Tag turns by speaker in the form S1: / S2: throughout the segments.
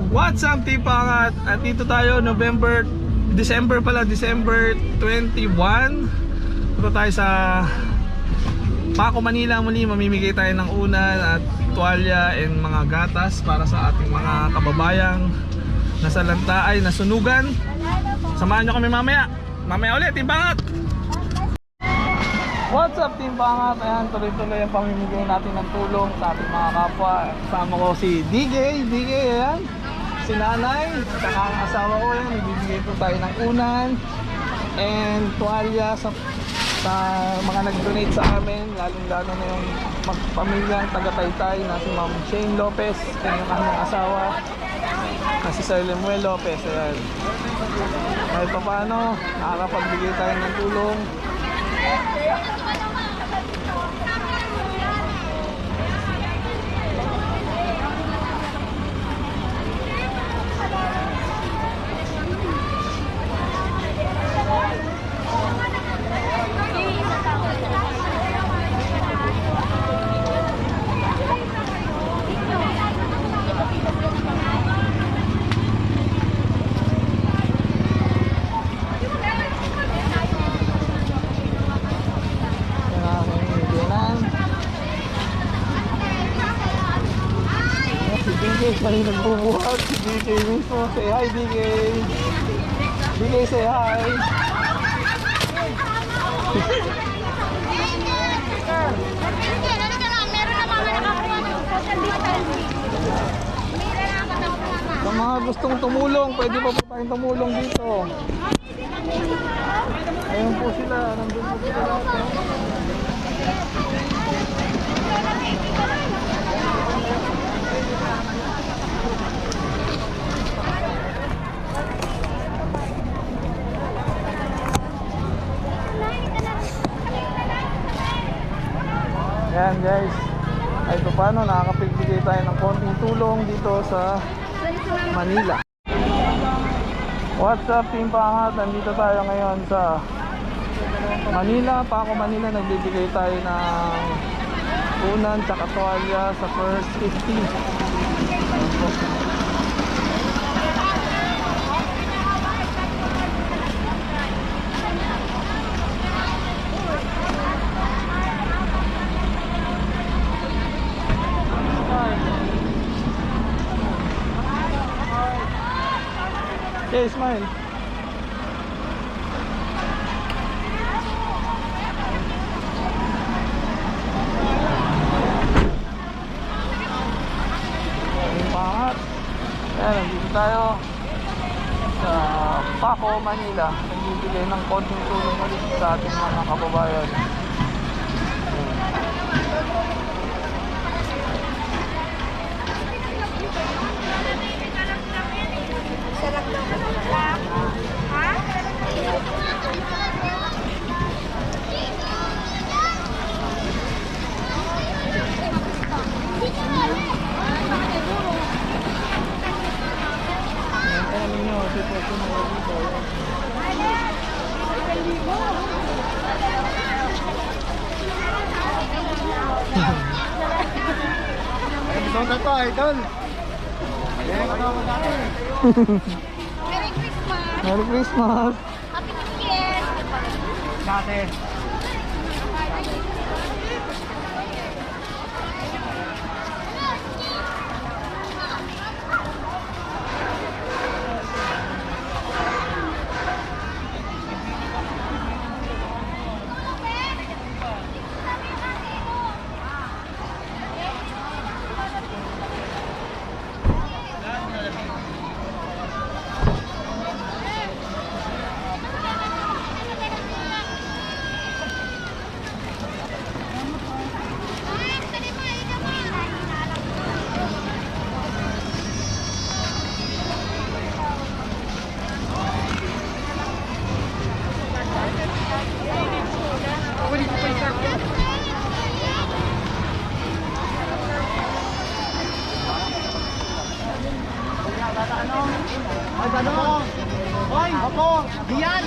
S1: What's up, Tipangat? At dito tayo, December 21. Dito tayo sa Paco, Manila. Muli mamimigay tayo ng unan at tuwalya and mga gatas para sa ating mga kababayang nasa lanta ay nasunugan. Samahan nyo kami mamaya. Mamaya ulit, Tipangat! What's up, Tipangat? Ayan, tuloy-tuloy ang pamimigay natin ng tulong sa ating mga kapwa. Kasama ko si DJ, ayan, si Nanay, saka ang asawa ko. Yan, ibibigay po tayo ng unan and tuwalya sa mga nag-donate sa amin, lalong-lalo na yung pamilyang taga-Taytay na si Ma'am Shane Lopez and yung kanyang asawa na si Sir Lemuel Lopez. Ayan, kahit pa paano nakakapagbigay tayo ng tulong. May nagbubuhat si DJ mismo. Say hi, DJ. DJ, say hi. Sa mga gustong tumulong, pwede pa po tayong tumulong dito. Ayun po sila, nandun po sila lahat. Yan guys, ay paano nakakapagbigay tayo ng konting tulong dito sa Manila. What's up, Tipangat? Nandito tayo ngayon sa Manila, Paco, Manila. Nagbibigay tayo ng unan tsaka tuwalya sa first 50. Okay, smile. Tipangat. Ayan, nandito tayo sa Paco, Manila. Nagbibigay ng konting tulong ulit sa ating mga kababayan.
S2: Ito to, idol.
S3: Merry Christmas!
S1: Merry Christmas!
S3: Happy New Year!
S2: Dati. Ano? Hoy, ako, diyan.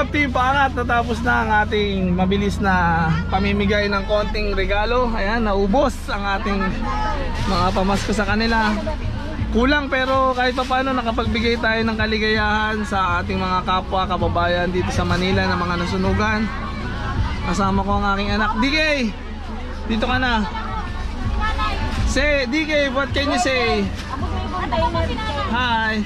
S1: Team Paangat, natapos na ang ating mabilis na pamimigay ng konting regalo. Ayan, naubos ang ating mga pamasko sa kanila. Kulang pero kahit pa paano nakapagbigay tayo ng kaligayahan sa ating mga kapwa kababayan dito sa Manila na mga nasunugan. Kasama ko ang aking anak. DK, dito ka na. Say, DK, what can you say? Hi.